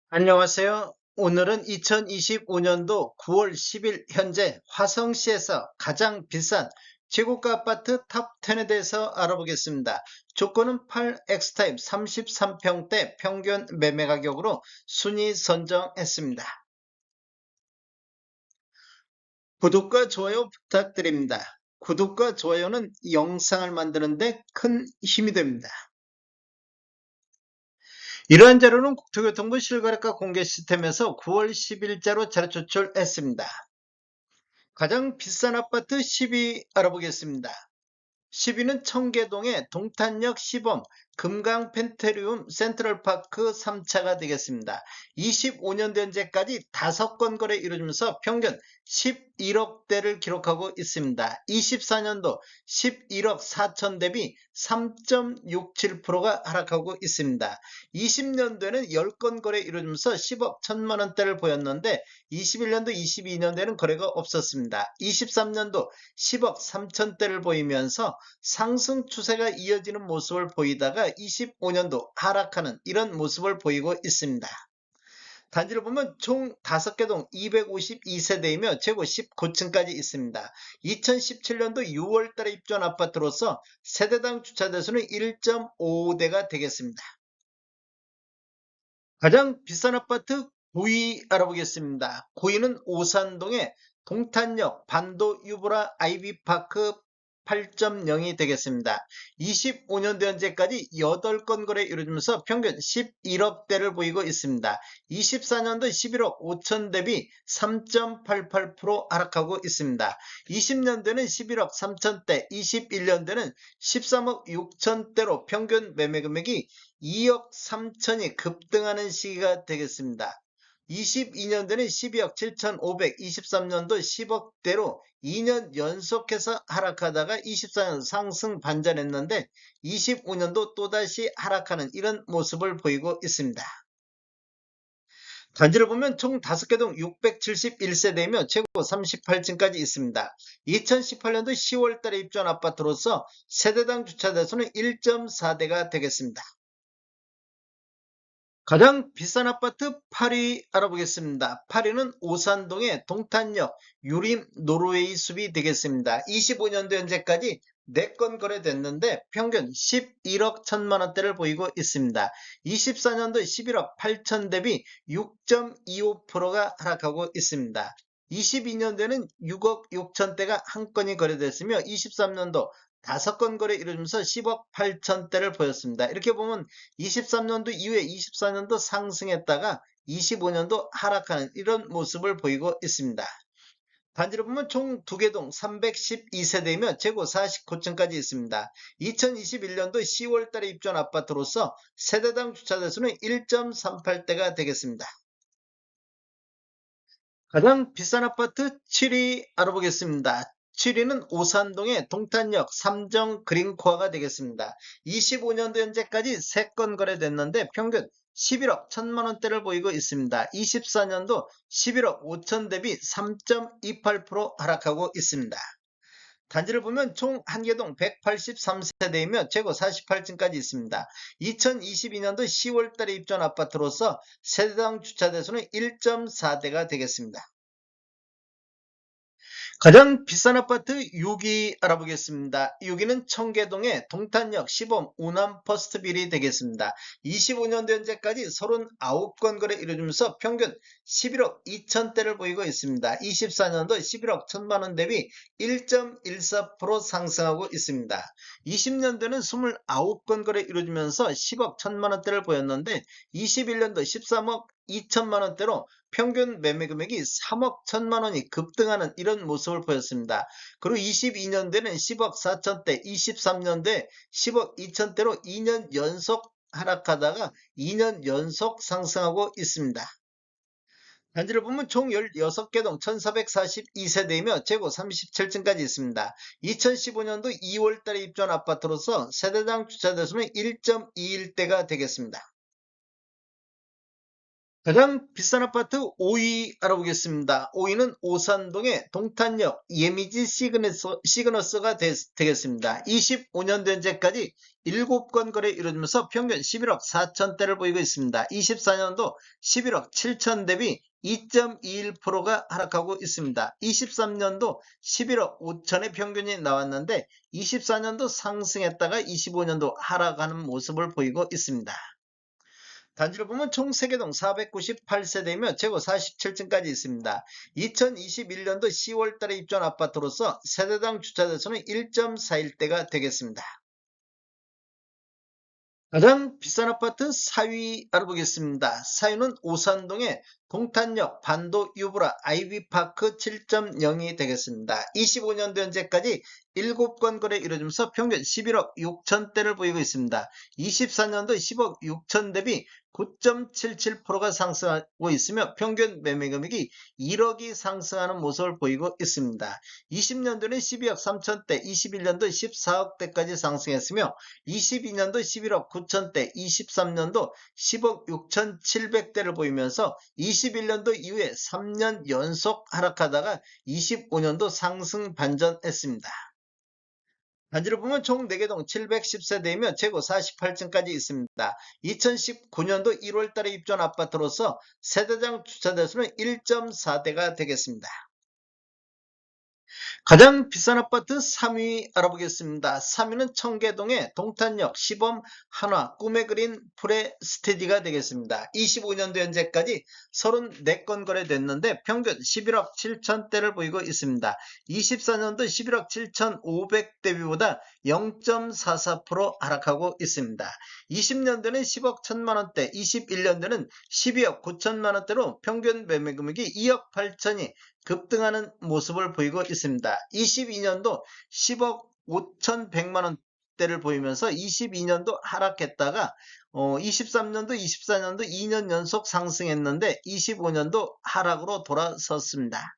안녕하세요. 오늘은 2025년도 9월 10일 현재 화성시에서 가장 비싼 최고가 아파트 탑 10에 대해서 알아보겠습니다. 조건은 8X타입 33평대 평균 매매 가격으로 순위 선정했습니다. 구독과 좋아요 부탁드립니다. 구독과 좋아요는 영상을 만드는데 큰 힘이 됩니다. 이러한 자료는 국토교통부 실거래가 공개 시스템에서 9월 10일자로 자료 조출했습니다. 가장 비싼 아파트 10위 알아보겠습니다. 10위는 청계동의 동탄역 시범 금강 펜테리움 센트럴파크 3차가 되겠습니다. 25년도 현재까지 5건 거래 이루어지면서 평균 11억대를 기록하고 있습니다. 24년도 11억 4천 대비 3.67%가 하락하고 있습니다. 20년도에는 10건 거래 이루어지면서 10억 1천만 원대를 보였는데 21년도 22년도에는 거래가 없었습니다. 23년도 10억 3천대를 보이면서 상승 추세가 이어지는 모습을 보이다가 25년도 하락하는 이런 모습을 보이고 있습니다. 단지를 보면 총 5개 동 252세대이며 최고 19층까지 있습니다. 2017년도 6월달에 입주한 아파트로서 세대당 주차대수는 1.55대가 되겠습니다. 가장 비싼 아파트 9위 알아보겠습니다. 9위는 오산동의 동탄역 반도 유보라 아이비파크 8.0이 되겠습니다. 25년도 현재까지 8건 거래 이루어지면서 평균 11억대를 보이고 있습니다. 24년도 11억 5천 대비 3.88% 하락하고 있습니다. 20년도에는 11억 3천대, 21년도에는 13억 6천대로 평균 매매 금액이 2억 3천이 급등하는 시기가 되겠습니다. 22년도는 12억 7,500, 23년도 10억대로 2년 연속해서 하락하다가 24년 상승 반전했는데 25년도 또다시 하락하는 이런 모습을 보이고 있습니다. 단지를 보면 총 5개 동 671세대이며 최고 38층까지 있습니다. 2018년도 10월 달에 입주한 아파트로서 세대당 주차 대수는 1.4대가 되겠습니다. 가장 비싼 아파트 8위 알아보겠습니다. 8위는 오산동의 동탄역 유림 노르웨이 숲이 되겠습니다. 25년도 현재까지 4건 거래됐는데 평균 11억 1천만 원대를 보이고 있습니다. 24년도 11억 8천 대비 6.25%가 하락하고 있습니다. 22년도에는 6억 6천대가 한 건이 거래됐으며 23년도 5건 거래 이루면서 10억 8천대를 보였습니다. 이렇게 보면 23년도 이후에 24년도 상승했다가 25년도 하락하는 이런 모습을 보이고 있습니다. 단지를 보면 총 2개 동 312세대이며 최고 49층까지 있습니다. 2021년도 10월 달에 입주한 아파트로서 세대당 주차 대수는 1.38대가 되겠습니다. 가장 비싼 아파트 7위 알아보겠습니다. 7위는 오산동의 동탄역 삼정 그린코아가 되겠습니다. 25년도 현재까지 3건 거래됐는데 평균 11억 1천만 원대를 보이고 있습니다. 24년도 11억 5천 대비 3.28% 하락하고 있습니다. 단지를 보면 총 1개동 183세대이며 최고 48층까지 있습니다. 2022년도 10월 달에 입주한 아파트로서 세대당 주차 대수는 1.4대가 되겠습니다. 가장 비싼 아파트 6위 알아보겠습니다. 6위는 청계동의 동탄역 시범 우남 퍼스트빌이 되겠습니다. 25년도 현재까지 39건 거래 이루어지면서 평균 11억 2천대를 보이고 있습니다. 24년도 11억 1천만 원 대비 1.14% 상승하고 있습니다. 20년도는 29건 거래 이루어지면서 10억 1천만 원대를 보였는데 21년도 13억 2천만 원대로 평균 매매 금액이 3억 1천만 원이 급등하는 이런 모습을 보였습니다. 그리고 22년도에는 10억 4천대, 23년도에 10억 2천대로 2년 연속 하락하다가 2년 연속 상승하고 있습니다. 단지를 보면 총 16개 동 1442세대이며 최고 37층까지 있습니다. 2015년도 2월 달에 입주한 아파트로서 세대당 주차 대수는 1.21대가 되겠습니다. 가장 비싼 아파트 5위 알아보겠습니다. 5위는 오산동의 동탄역 예미지 시그너스가 되겠습니다. 25년도 현재까지 7건 거래 이루어지면서 평균 11억 4천대를 보이고 있습니다. 24년도 11억 7천 대비 2.21%가 하락하고 있습니다. 23년도 11억 5천의 평균이 나왔는데 24년도 상승했다가 25년도 하락하는 모습을 보이고 있습니다. 단지를 보면 총 세개동 498세대이며 최고 47층까지 있습니다. 2021년도 10월 달에 입주한 아파트로서 세대당 주차대수는 1.41대가 되겠습니다. 가장 비싼 아파트 4위 알아보겠습니다. 4위는 오산동의 동탄역 반도 유브라 아이비파크 7.0이 되겠습니다. 25년도 현재까지 7건 거래 이루어지면서 평균 11억 6천대를 보이고 있습니다. 24년도 10억 6천 대비 9.77%가 상승하고 있으며 평균 매매 금액이 1억이 상승하는 모습을 보이고 있습니다. 20년도는 12억 3천대, 21년도 14억대까지 상승했으며 22년도 11억 9천대, 23년도 10억 6천 7백대를 보이면서 21년도 이후에 3년 연속 하락하다가 25년도 상승 반전했습니다. 단지를 보면 총 4개동 710세대이며 최고 48층까지 있습니다. 2019년도 1월 달에 입주한 아파트로서 세대당 주차대수는 1.4대가 되겠습니다. 가장 비싼 아파트 3위 알아보겠습니다. 3위는 청계동의 동탄역 시범 한화 꿈의 그린 프레스티지가 되겠습니다. 25년도 현재까지 34건 거래됐는데 평균 11억 7천대를 보이고 있습니다. 24년도 11억 7천 500대비보다 0.44% 하락하고 있습니다. 20년도는 10억 1천만원대, 21년도는 12억 9천만원대로 평균 매매 금액이 2억 8천이 급등하는 모습을 보이고 있습니다. 22년도 10억 5,100만원대를 보이면서 22년도 하락했다가 23년도, 24년도 2년 연속 상승했는데 25년도 하락으로 돌아섰습니다.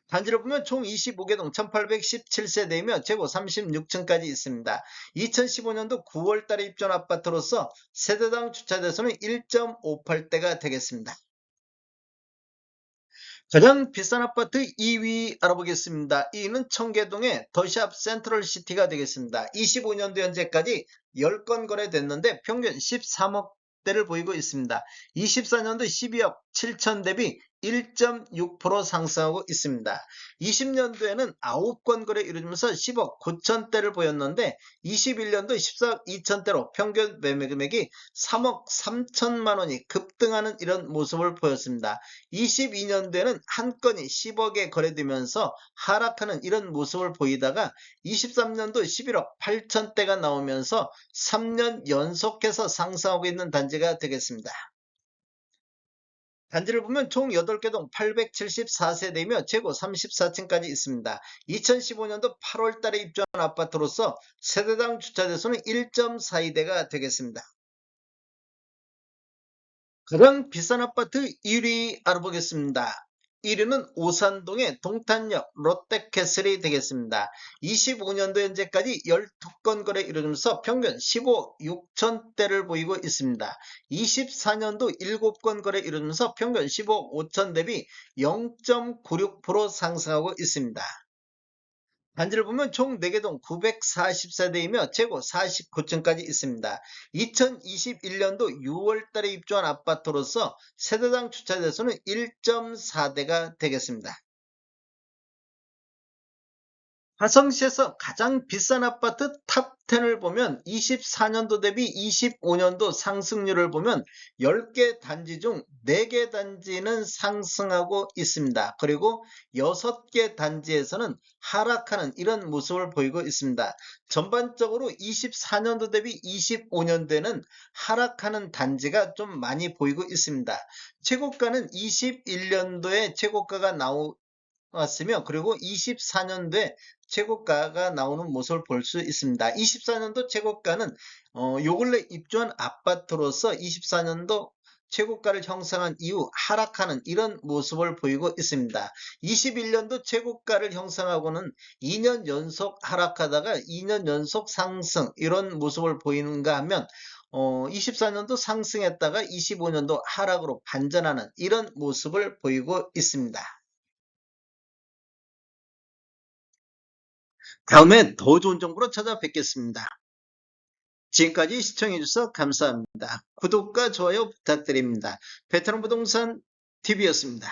단지를 보면 총 25개동 1817세대이며 최고 36층까지 있습니다. 2015년도 9월 달에 입주한 아파트로서 세대당 주차대수는 1.58대가 되겠습니다. 가장 비싼 아파트 2위 알아보겠습니다. 2위는 청계동의 더샵 센트럴시티가 되겠습니다. 25년도 현재까지 10건 거래됐는데 평균 13억대를 보이고 있습니다. 24년도 12억 7천 대비 1.6% 상승하고 있습니다. 20년도에는 9건 거래 이루어지면서 10억 9천대를 보였는데 21년도 14억 2천대로 평균 매매 금액이 3억 3천만 원이 급등하는 이런 모습을 보였습니다. 22년도에는 한 건이 10억에 거래되면서 하락하는 이런 모습을 보이다가 23년도 11억 8천대가 나오면서 3년 연속해서 상승하고 있는 단지가 되겠습니다. 단지를 보면 총 8개동 874세대이며 최고 34층까지 있습니다. 2015년도 8월 달에 입주한 아파트로서 세대당 주차대수는 1.42대가 되겠습니다. 가장 비싼 아파트 1위 알아보겠습니다. 1위는 오산동의 동탄역 롯데캐슬이 되겠습니다. 25년도 현재까지 12건 거래 이루어지면서 평균 15억 6천대를 보이고 있습니다. 24년도 7건 거래 이루어지면서 평균 15억 5천 대비 0.96% 상승하고 있습니다. 단지를 보면 총 4개동 940세대이며 최고 49층까지 있습니다. 2021년도 6월 달에 입주한 아파트로서 세대당 주차대수는 1.4대가 되겠습니다. 화성시에서 가장 비싼 아파트 탑10을 보면 24년도 대비 25년도 상승률을 보면 10개 단지 중 4개 단지는 상승하고 있습니다. 그리고 6개 단지에서는 하락하는 이런 모습을 보이고 있습니다. 전반적으로 24년도 대비 25년도에는 하락하는 단지가 좀 많이 보이고 있습니다. 최고가는 21년도에 최고가가 나왔으며 그리고 24년도에 최고가가 나오는 모습을 볼 수 있습니다. 24년도 최고가는 요 근래 입주한 아파트로서 24년도 최고가를 형성한 이후 하락하는 이런 모습을 보이고 있습니다. 21년도 최고가를 형성하고는 2년 연속 하락하다가 2년 연속 상승 이런 모습을 보이는가 하면 24년도 상승했다가 25년도 하락으로 반전하는 이런 모습을 보이고 있습니다. 다음에 더 좋은 정보로 찾아뵙겠습니다. 지금까지 시청해주셔서 감사합니다. 구독과 좋아요 부탁드립니다. 베테랑 부동산 TV였습니다.